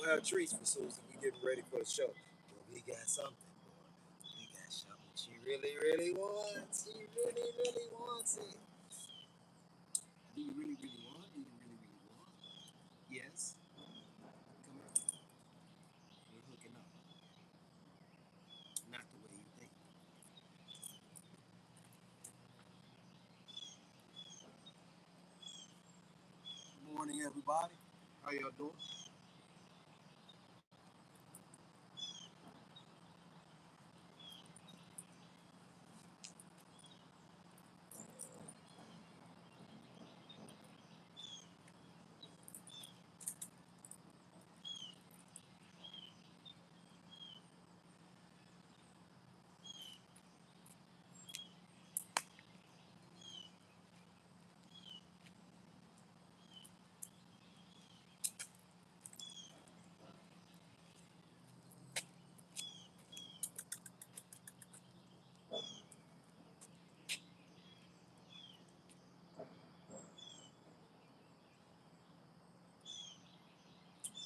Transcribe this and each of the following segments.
have treats for Susan. We getting ready for the show. But we got something for her. We got something she really, really wants. She really, really wants it. Do you really, really want? Do you really, really want? Yes. Come here. We're hooking up. Not the way you think. Good morning, everybody. How y'all doing?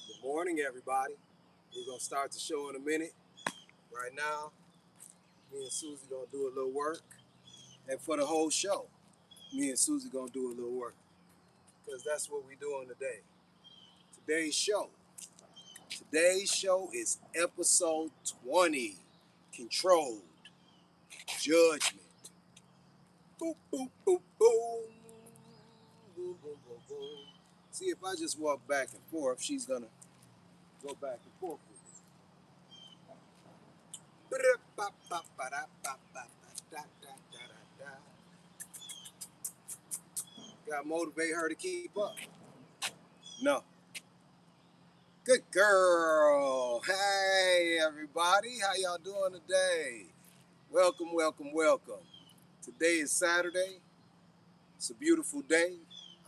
Good morning, everybody. We're gonna start the show in a minute. Right now, me and Susie gonna do a little work, and for the whole show, me and Susie gonna do a little work, because that's what we doing today. Today's show. Today's show is episode 20. Controlled judgment. Boop boop boop boom. Boom boom boom boom. See, if I just walk back and forth, she's gonna go back and forth with me. Gotta motivate her to keep up. No. Good girl. Hey, everybody. How y'all doing today? Welcome, welcome, welcome. Today is Saturday. It's a beautiful day.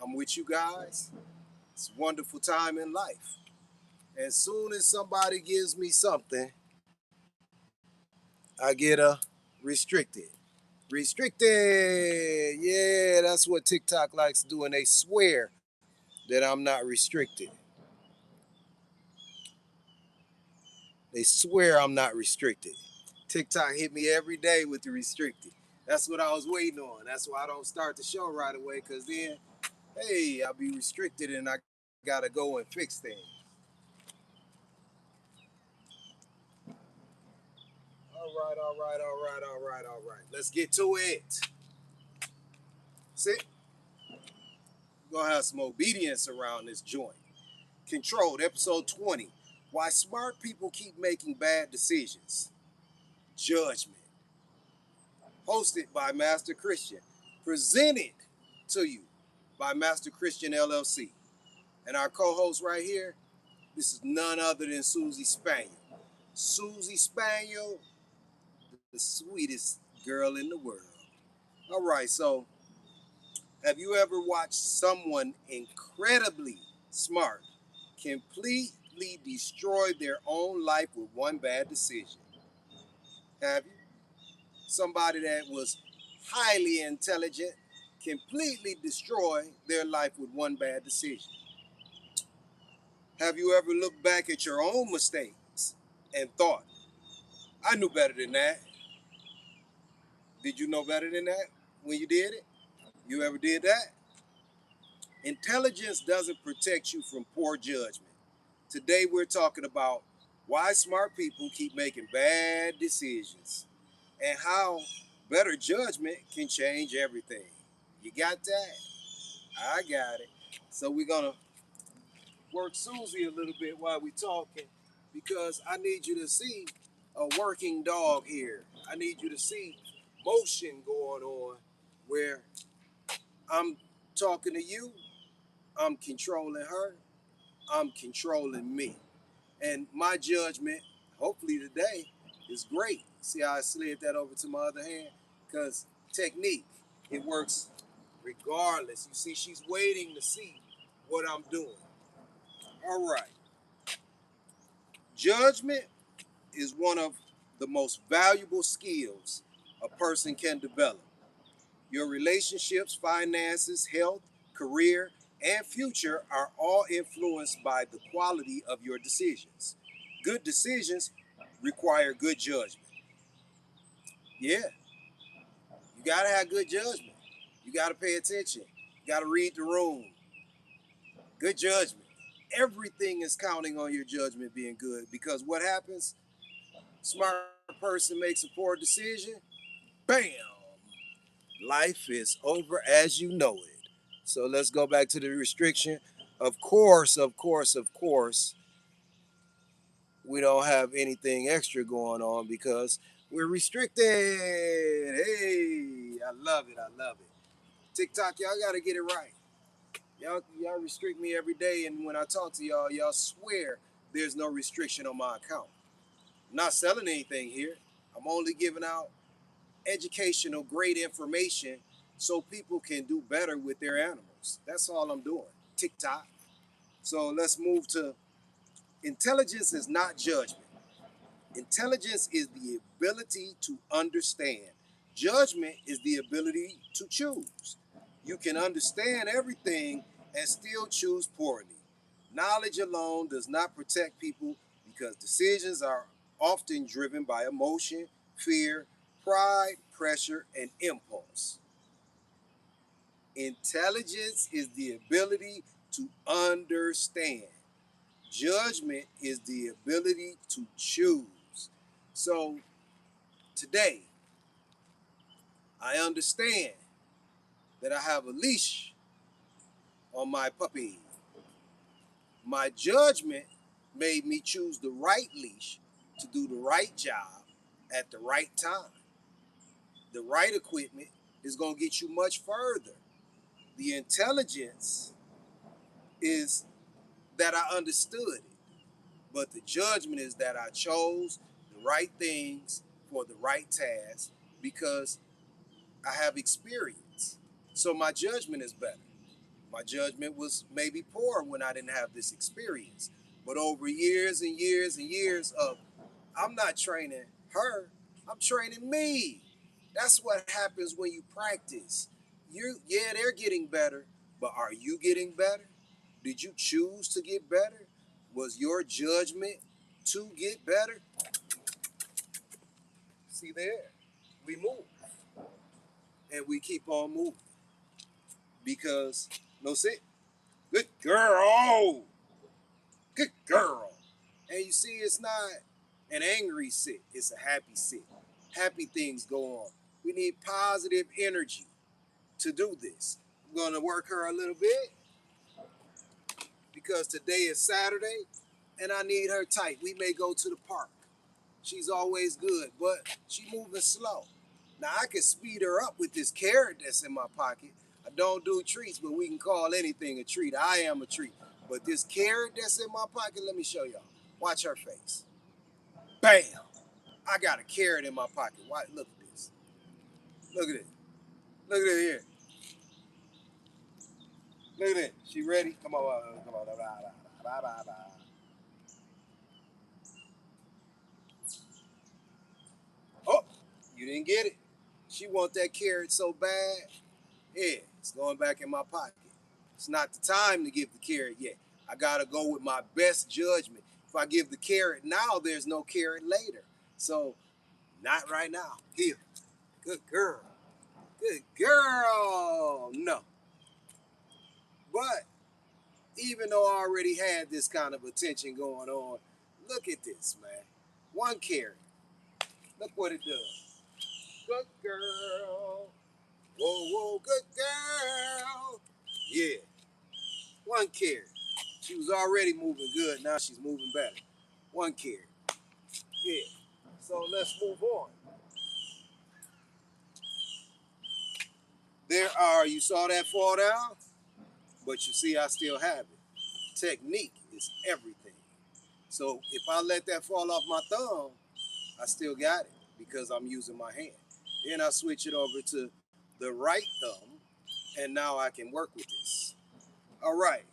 I'm with you guys. It's a wonderful time in life. As soon as somebody gives me something, I get a restricted. Restricted. Yeah, that's what TikTok likes to do, and they swear that I'm not restricted. They swear I'm not restricted. TikTok hit me every day with the restricted. That's what I was waiting on. That's why I don't start the show right away, because then, hey, I'll be restricted and I gotta go and fix things. All right, all right, all right, all right, all right. Let's get to it. See? We're gonna have some obedience around this joint. Controlled, episode 20. Why smart people keep making bad decisions. Judgment. Hosted by Master Christian. Presented to you by Master Christian LLC. And our co-host right here, this is none other than Susie Spaniel. Susie Spaniel, the sweetest girl in the world. All right, so have you ever watched someone incredibly smart completely destroy their own life with one bad decision? Have you? Somebody that was highly intelligent completely destroy their life with one bad decision. Have you ever looked back at your own mistakes and thought, I knew better than that? Did you know better than that when you did it? You ever did that? Intelligence doesn't protect you from poor judgment. Today we're talking about why smart people keep making bad decisions and how better judgment can change everything. You got that? I got it. So we're gonna work Susie a little bit while we're talking, because I need you to see a working dog here. I need you to see motion going on where I'm talking to you, I'm controlling her, I'm controlling me. And my judgment, hopefully today, is great. See how I slid that over to my other hand? Because technique, it works regardless. You see, she's waiting to see what I'm doing. All right. Judgment is one of the most valuable skills a person can develop. Your relationships, finances, health, career, and future are all influenced by the quality of your decisions. Good decisions require good judgment. Yeah, you gotta have good judgment. You gotta pay attention. You gotta read the room. Good judgment. Everything is counting on your judgment being good because what happens? Smart person makes a poor decision. Bam! Life is over as you know it. So let's go back to the restriction. Of course, we don't have anything extra going on because we're restricted. Hey, I love it. I love it. TikTok, y'all got to get it right. Y'all restrict me every day, and when I talk to y'all swear there's no restriction on my account. I'm not selling anything here. I'm only giving out educational, great information so people can do better with their animals. That's all I'm doing. TikTok. So let's move to intelligence is not judgment. Intelligence is the ability to understand. Judgment is the ability to choose. You can understand everything and still choose poorly. Knowledge alone does not protect people because decisions are often driven by emotion, fear, pride, pressure, and impulse. Intelligence is the ability to understand. Judgment is the ability to choose. So today, I understand that I have a leash on my puppy. My judgment made me choose the right leash to do the right job at the right time. The right equipment is going to get you much further. The intelligence is that I understood it, but the judgment is that I chose the right things for the right task because I have experience. So my judgment is better. My judgment was maybe poor when I didn't have this experience. But over years and years and years of, I'm not training her, I'm training me. That's what happens when you practice. Yeah, they're getting better, but are you getting better? Did you choose to get better? Was your judgment to get better? See there, we move and we keep on moving because no sit. Good girl. Good girl. And you see, it's not an angry sit, it's a happy sit. Happy things go on. We need positive energy to do this. I'm going to work her a little bit because today is Saturday and I need her tight. We may go to the park. She's always good, but she's moving slow. Now, I can speed her up with this carrot that's in my pocket. I don't do treats, but we can call anything a treat. I am a treat. But this carrot that's in my pocket, let me show y'all. Watch her face. Bam! I got a carrot in my pocket. Why? Look at this. Look at it. Look at it here. Look at it. She ready? Come on. Come on. Bye, bye, bye. Oh, you didn't get it. She want that carrot so bad. Yeah, it's going back in my pocket. It's not the time to give the carrot yet. I gotta go with my best judgment. If I give the carrot now, there's no carrot later. So, not right now. Here. Good girl. Good girl. No. But even though I already had this kind of attention going on, look at this, man. One carrot. Look what it does. Good girl. Whoa, whoa, good girl. Yeah. One carrot. She was already moving good. Now she's moving better. One carrot. Yeah. So let's move on. You saw that fall down? But you see, I still have it. Technique is everything. So if I let that fall off my thumb, I still got it because I'm using my hand. Then I switch it over to the right thumb, and now I can work with this. All right.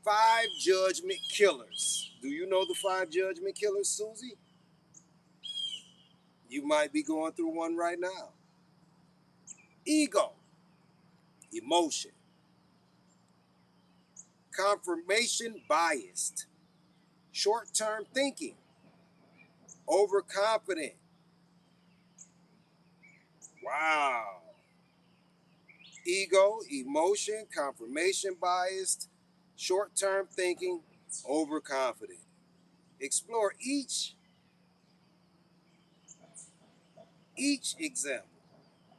5 judgment killers. Do you know the 5 judgment killers, Susie? You might be going through one right now. Ego, emotion, Confirmation biased, short-term thinking, overconfident. Wow. Ego, emotion, confirmation biased, short-term thinking, overconfident. Explore each example.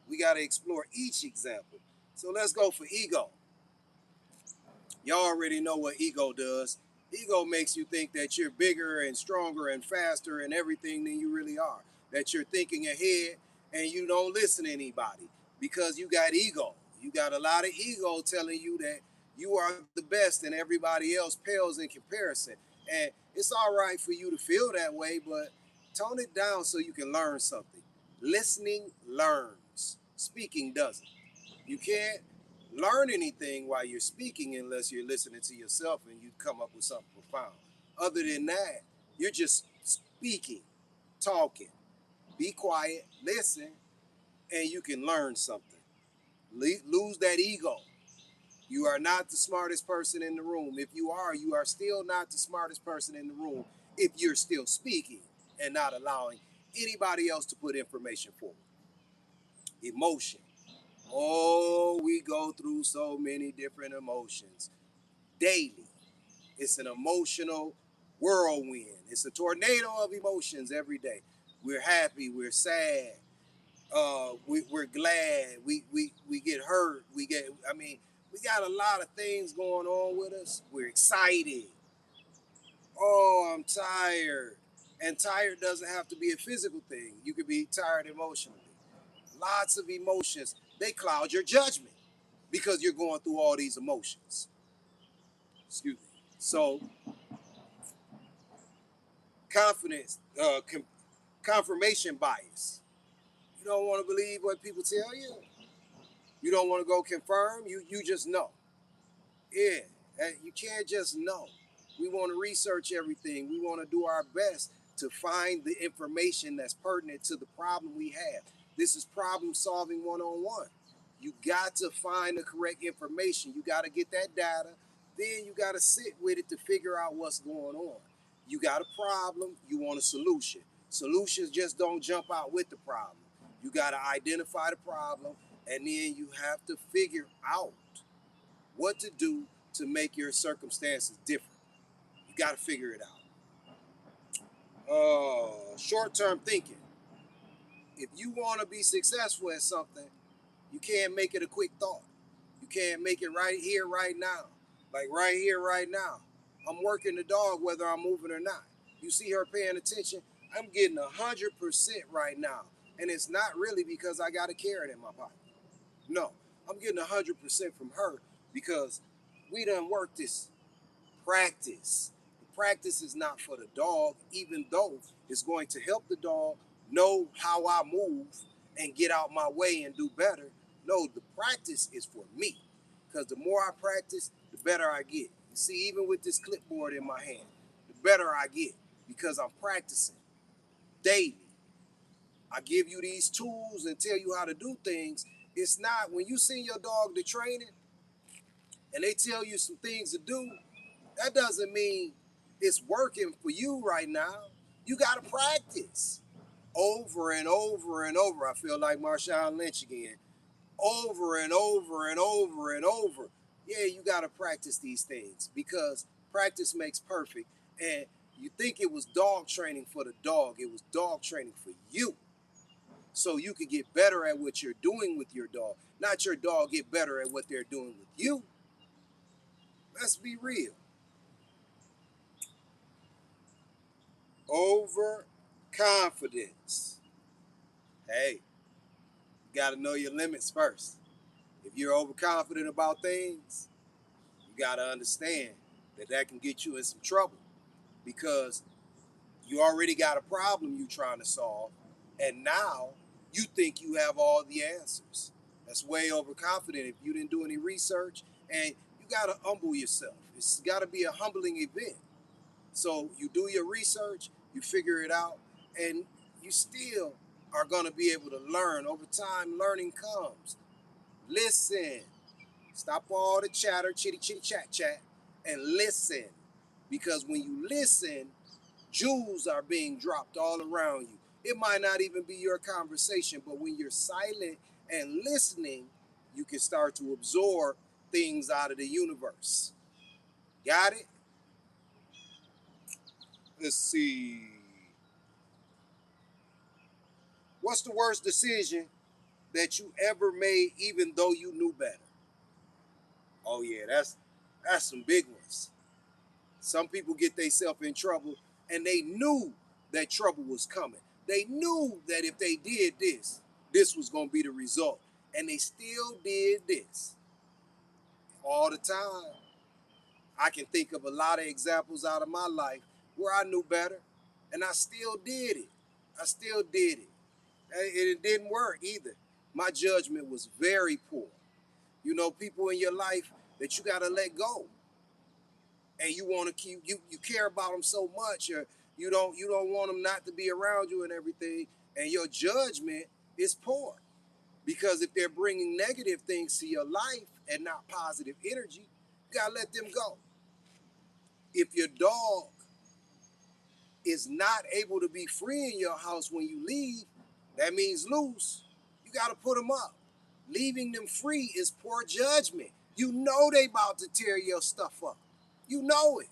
We got to explore each example. So let's go for ego. Y'all already know what ego does. Ego makes you think that you're bigger and stronger and faster and everything than you really are. That you're thinking ahead and you don't listen to anybody because you got ego. You got a lot of ego telling you that you are the best and everybody else pales in comparison. And it's all right for you to feel that way, but tone it down so you can learn something. Listening learns, speaking doesn't. You can't learn anything while you're speaking unless you're listening to yourself and you come up with something profound. Other than that, you're just speaking, talking. Be quiet, listen, and you can learn something. Lose that ego. You are not the smartest person in the room. If you are still not the smartest person in the room if you're still speaking and not allowing anybody else to put information forward. Emotion. Oh, we go through so many different emotions daily. It's an emotional whirlwind. It's a tornado of emotions every day. We're happy. We're sad. We're glad. We get hurt. We got a lot of things going on with us. We're excited. Oh, I'm tired. And tired doesn't have to be a physical thing. You could be tired emotionally. Lots of emotions. They cloud your judgment because you're going through all these emotions. Excuse me. So confidence, confirmation bias. You don't want to believe what people tell you. You don't want to go confirm. You just know. Yeah, you can't just know. We want to research everything. We want to do our best to find the information that's pertinent to the problem we have. This is problem solving 101. You got to find the correct information. You got to get that data. Then you got to sit with it to figure out what's going on. You got a problem, you want a solution. Solutions just don't jump out with the problem. You got to identify the problem, and then you have to figure out what to do to make your circumstances different. You got to figure it out. Short-term thinking. If you want to be successful at something, you can't make it a quick thought. You can't make it right here, right now. Like right here, right now. I'm working the dog whether I'm moving or not. You see her paying attention? I'm getting 100% right now. And it's not really because I got a carrot in my pocket. No, I'm getting 100% from her because we done worked this practice. The practice is not for the dog, even though it's going to help the dog know how I move and get out my way and do better. No, the practice is for me. Because the more I practice, the better I get. You see, even with this clipboard in my hand, the better I get because I'm practicing daily. I give you these tools and tell you how to do things. It's not when you send your dog to training and they tell you some things to do, that doesn't mean it's working for you right now. You got to practice over and over and over. I feel like Marshawn Lynch again. Over and over and over and over. Yeah, you got to practice these things because practice makes perfect. And you think it was dog training for the dog, it was dog training for you. So you can get better at what you're doing with your dog, not your dog get better at what they're doing with you. Let's be real. Overconfidence. Hey, you got to know your limits first. If you're overconfident about things, you got to understand that that can get you in some trouble because you already got a problem you're trying to solve, and now you think you have all the answers. That's way overconfident if you didn't do any research, and you got to humble yourself. It's got to be a humbling event. So you do your research, you figure it out, and you still are going to be able to learn. Over time, learning comes. Listen. Stop all the chatter, chitty, chitty, chat, chat, and listen. Because when you listen, jewels are being dropped all around you. It might not even be your conversation, but when you're silent and listening, you can start to absorb things out of the universe. Got it? Let's see. What's the worst decision that you ever made, even though you knew better? Oh yeah, that's some big ones. Some people get themselves in trouble, and they knew that trouble was coming. They knew that if they did this, this was going to be the result, and they still did this all the time. I can think of a lot of examples out of my life where I knew better, and I still did it. I still did it. And it didn't work either. My judgment was very poor. You know, people in your life that you got to let go, and you want to keep you care about them so much, or you don't want them not to be around you and everything, and your judgment is poor because if they're bringing negative things to your life and not positive energy, you got to let them go. If your dog is not able to be free in your house when you leave, that means loose. You got to put them up. Leaving them free is poor judgment. You know they about to tear your stuff up. You know it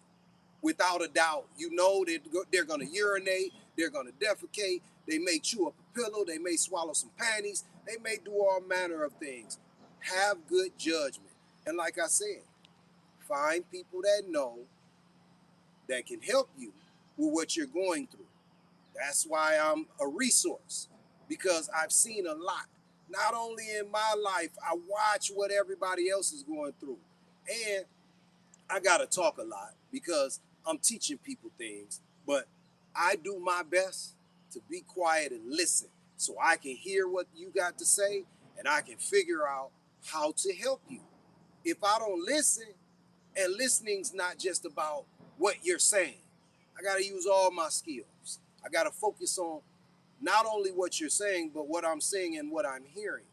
without a doubt. You know that they're going to urinate, they're going to defecate, they may chew up a pillow, they may swallow some panties, they may do all manner of things. Have good judgment. And like I said, find people that know that can help you with what you're going through. That's why I'm a resource, because I've seen a lot. Not only in my life, I watch what everybody else is going through. And I got to talk a lot because I'm teaching people things, but I do my best to be quiet and listen so I can hear what you got to say and I can figure out how to help you. If I don't listen, and listening's not just about what you're saying, I got to use all my skills. I got to focus on not only what you're saying, but what I'm saying and what I'm hearing.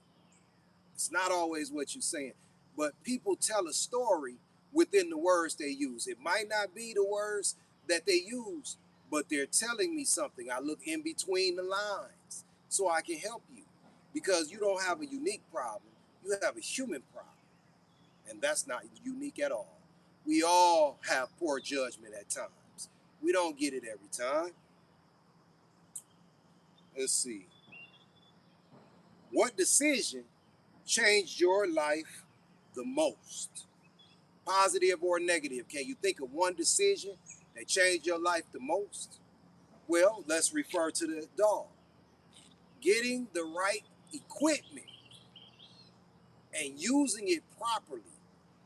It's not always what you're saying, but people tell a story within the words they use. It might not be the words that they use, but they're telling me something. I look in between the lines so I can help you because you don't have a unique problem. You have a human problem, and that's not unique at all. We all have poor judgment at times. We don't get it every time. Let's see. What decision changed your life the most? Positive or negative? Can you think of one decision that changed your life the most? Well, let's refer to the dog. Getting the right equipment and using it properly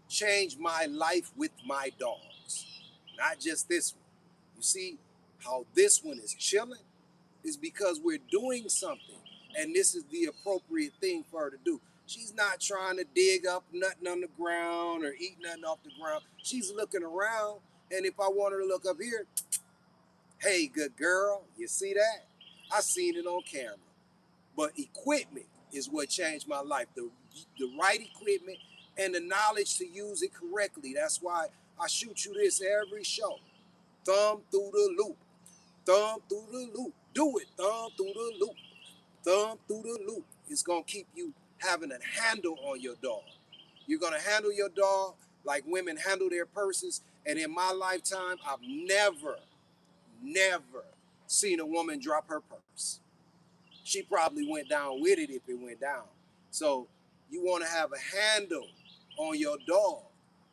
changed my life with my dogs. Not just this one. You see how this one is chilling? Is because we're doing something and this is the appropriate thing for her to do. She's not trying to dig up nothing on the ground or eat nothing off the ground. She's looking around, and if I want her to look up here, hey, good girl, you see that? I seen it on camera. But equipment is what changed my life. The right equipment and the knowledge to use it correctly. That's why I shoot you this every show. Thumb through the loop. Thumb through the loop. Do it. Thumb through the loop. Thumb through the loop. It's going to keep you having a handle on your dog. You're going to handle your dog like women handle their purses. And in my lifetime, I've never seen a woman drop her purse. She probably went down with it if it went down. So you want to have a handle on your dog.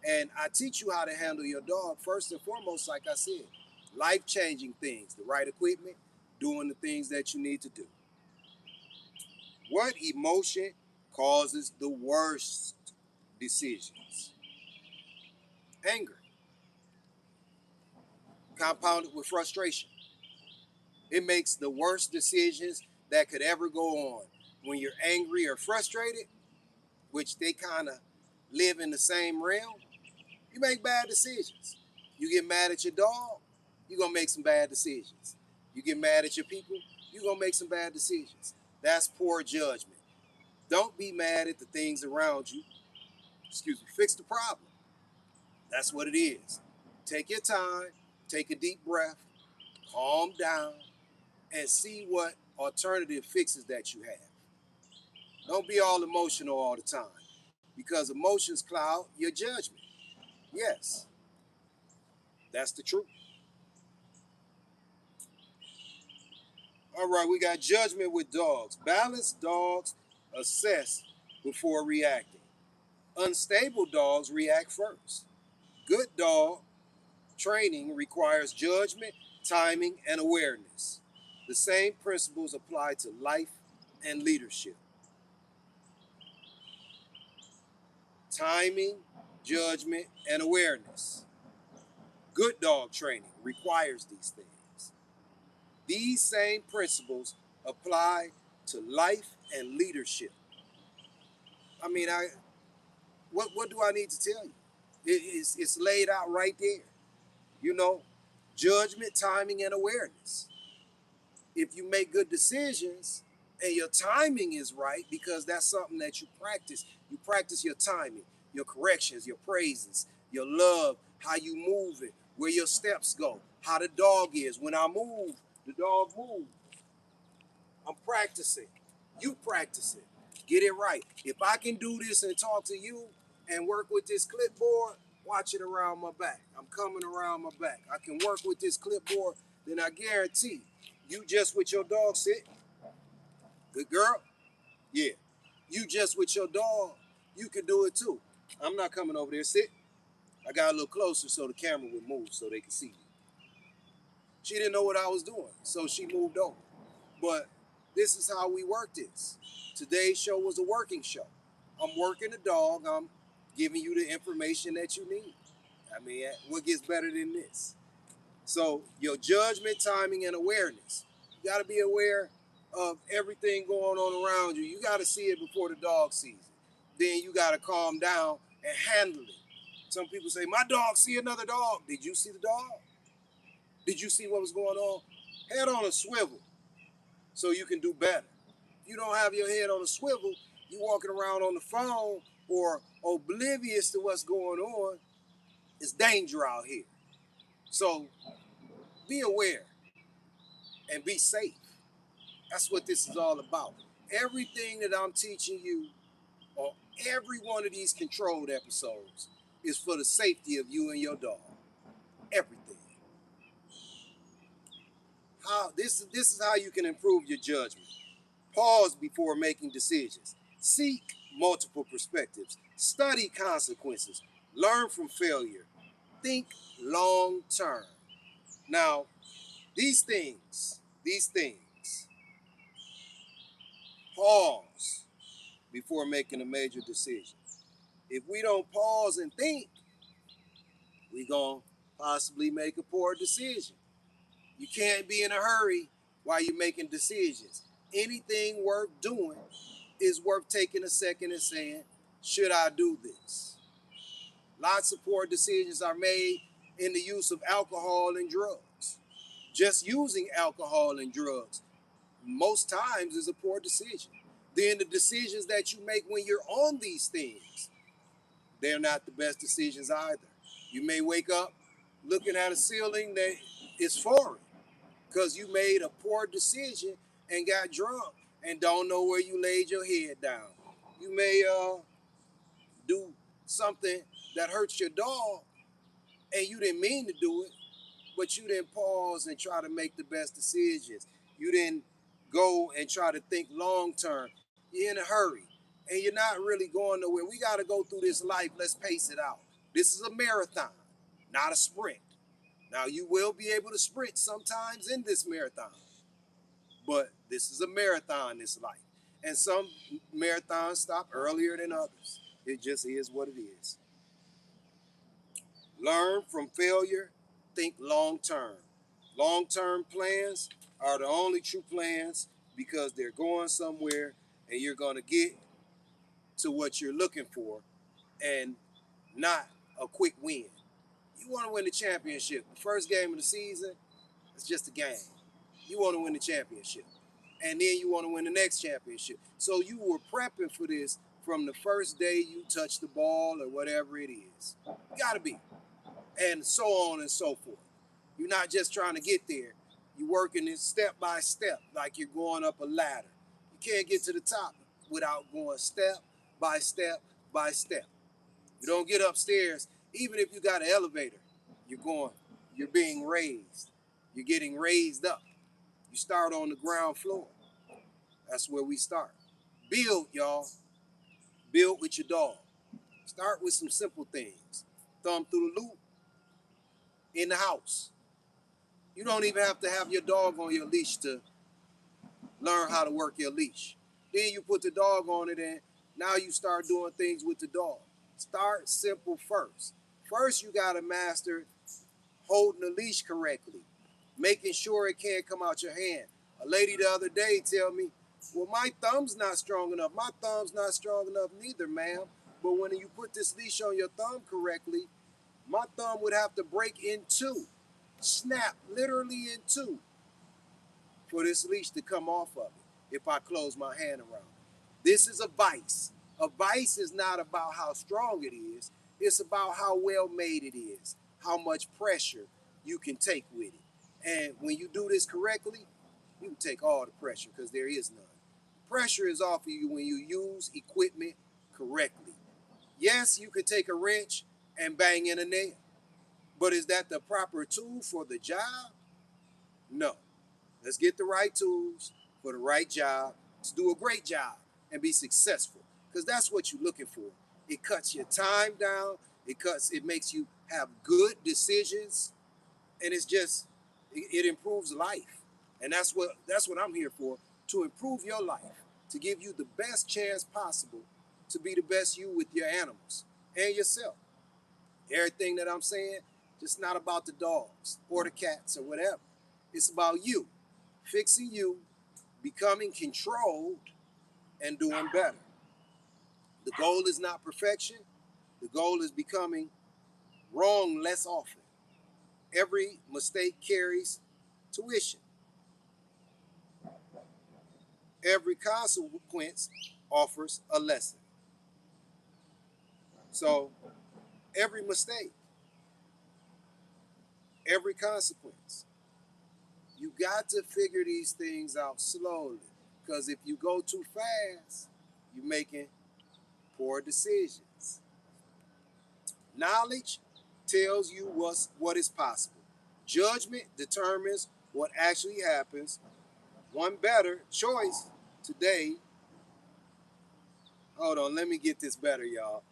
And I teach you how to handle your dog first and foremost, like I said, life-changing things, the right equipment, doing the things that you need to do. What emotion causes the worst decisions? Anger, compounded with frustration. It makes the worst decisions that could ever go on. When you're angry or frustrated, which they kind of live in the same realm, you make bad decisions. You get mad at your dog, you're going to make some bad decisions. You get mad at your people, you're going to make some bad decisions. That's poor judgment. Don't be mad at the things around you. Excuse me, fix the problem. That's what it is. Take your time, take a deep breath, calm down, and see what alternative fixes that you have. Don't be all emotional all the time because emotions cloud your judgment. Yes, that's the truth. All right, we got judgment with dogs. Balanced dogs assess before reacting. Unstable dogs react first. Good dog training requires judgment, timing, and awareness. The same principles apply to life and leadership. Timing, judgment, and awareness. Good dog training requires these things. These same principles apply to life and leadership. I mean, what do I need to tell you? It's laid out right there. You know, judgment, timing, and awareness. If you make good decisions and your timing is right, because that's something that you practice your timing, your corrections, your praises, your love, how you move it, where your steps go, how the dog is. When I move, the dog moves. I'm practicing. You practice it. Get it right. If I can do this and talk to you and work with this clipboard, watch it around my back. I'm coming around my back. I can work with this clipboard, then I guarantee you just with your dog sit. Good girl? Yeah. You just with your dog, you can do it too. I'm not coming over there. Sit. I got a little closer so the camera would move so they could see me. She didn't know what I was doing, so she moved over. But this is how we work this. Today's show was a working show. I'm working the dog. I'm giving you the information that you need. I mean, what gets better than this? So your judgment, timing, and awareness. You got to be aware of everything going on around you. You got to see it before the dog sees it. Then you got to calm down and handle it. Some people say, my dog see another dog. Did you see the dog? Did you see what was going on? Head on a swivel so you can do better. If you don't have your head on a swivel, you walking around on the phone or oblivious to what's going on, it's danger out here. So be aware and be safe. That's what this is all about. Everything that I'm teaching you on every one of these controlled episodes is for the safety of you and your dog. Everything. This is how you can improve your judgment. Pause before making decisions. Seek multiple perspectives. Study consequences. Learn from failure. Think long term. Now, these things, pause before making a major decision. If we don't pause and think, we're going to possibly make a poor decision. You can't be in a hurry while you're making decisions. Anything worth doing is worth taking a second and saying, should I do this? Lots of poor decisions are made in the use of alcohol and drugs. Just using alcohol and drugs most times is a poor decision. Then the decisions that you make when you're on these things, they're not the best decisions either. You may wake up looking at a ceiling that is foreign because you made a poor decision and got drunk and don't know where you laid your head down. You may do something that hurts your dog and you didn't mean to do it, but you didn't pause and try to make the best decisions. You didn't go and try to think long term. You're in a hurry and you're not really going nowhere. We got to go through this life. Let's pace it out. This is a marathon, not a sprint. Now, you will be able to sprint sometimes in this marathon, but this is a marathon, this life. And some marathons stop earlier than others. It just is what it is. Learn from failure, think long term. Long term plans are the only true plans because they're going somewhere and you're going to get to what you're looking for and not a quick win. You want to win the championship. The first game of the season, it's just a game. You want to win the championship. And then you want to win the next championship. So you were prepping for this from the first day you touch the ball or whatever it is. You gotta be. And so on and so forth. You're not just trying to get there. You're working it step by step, like you're going up a ladder. You can't get to the top without going step by step by step. You don't get upstairs, even if you got an elevator. You're being raised. You're getting raised up. You start on the ground floor. That's where we start. Build, y'all. Build with your dog. Start with some simple things. Thumb through the loop in the house. You don't even have to have your dog on your leash to learn how to work your leash. Then you put the dog on it and now you start doing things with the dog. Start simple first. First, you got to master holding the leash correctly, making sure it can't come out your hand. A lady the other day tell me, well, my thumb's not strong enough. My thumb's not strong enough neither, ma'am. But when you put this leash on your thumb correctly, my thumb would have to break in two, snap literally in two for this leash to come off of it if I close my hand around it. This is a vice. A vice is not about how strong it is. It's about how well made it is, how much pressure you can take with it. And when you do this correctly, you can take all the pressure because there is none. Pressure is off of you when you use equipment correctly. Yes, you could take a wrench and bang in a nail, but is that the proper tool for the job? No. Let's get the right tools for the right job to do a great job and be successful. Because that's what you're looking for. It cuts your time down. It makes you have good decisions. And it improves life. And that's what I'm here for, to improve your life, to give you the best chance possible to be the best you with your animals and yourself. Everything that I'm saying, just not about the dogs or the cats or whatever. It's about you, fixing you, becoming controlled, and doing better. The goal is not perfection. The goal is becoming wrong less often. Every mistake carries tuition. Every consequence offers a lesson. So every mistake, every consequence, you got to figure these things out slowly. Because if you go too fast, you're making poor decisions. Knowledge tells you what is possible. Judgment determines what actually happens. One better choice today. Hold on, let me get this better, y'all.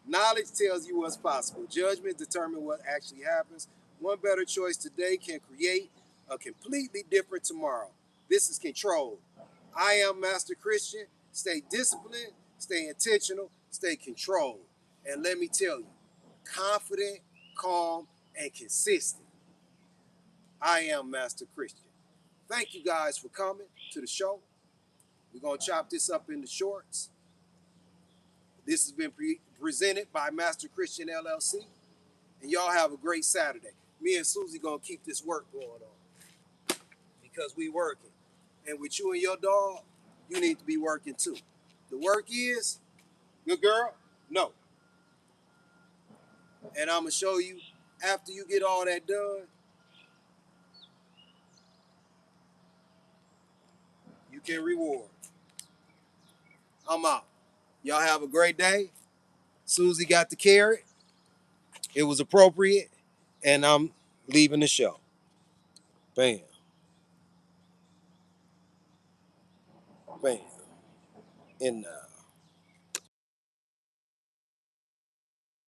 Knowledge tells you what's possible. Judgment determines what actually happens. One better choice today can create a completely different tomorrow. This is control. I am Master Christian. Stay disciplined, stay intentional, stay controlled. And let me tell you, confident, calm, and consistent. I am Master Christian. Thank you guys for coming to the show. We're going to chop this up into shorts. This has been presented by Master Christian LLC. And y'all have a great Saturday. Me and Susie going to keep this work going on because we working. And with you and your dog, you need to be working too. The work is, good girl? No. And I'm going to show you, after you get all that done, you can reward. I'm out. Y'all have a great day. Susie got the carrot. It was appropriate. And I'm leaving the show. Bam. Bam. And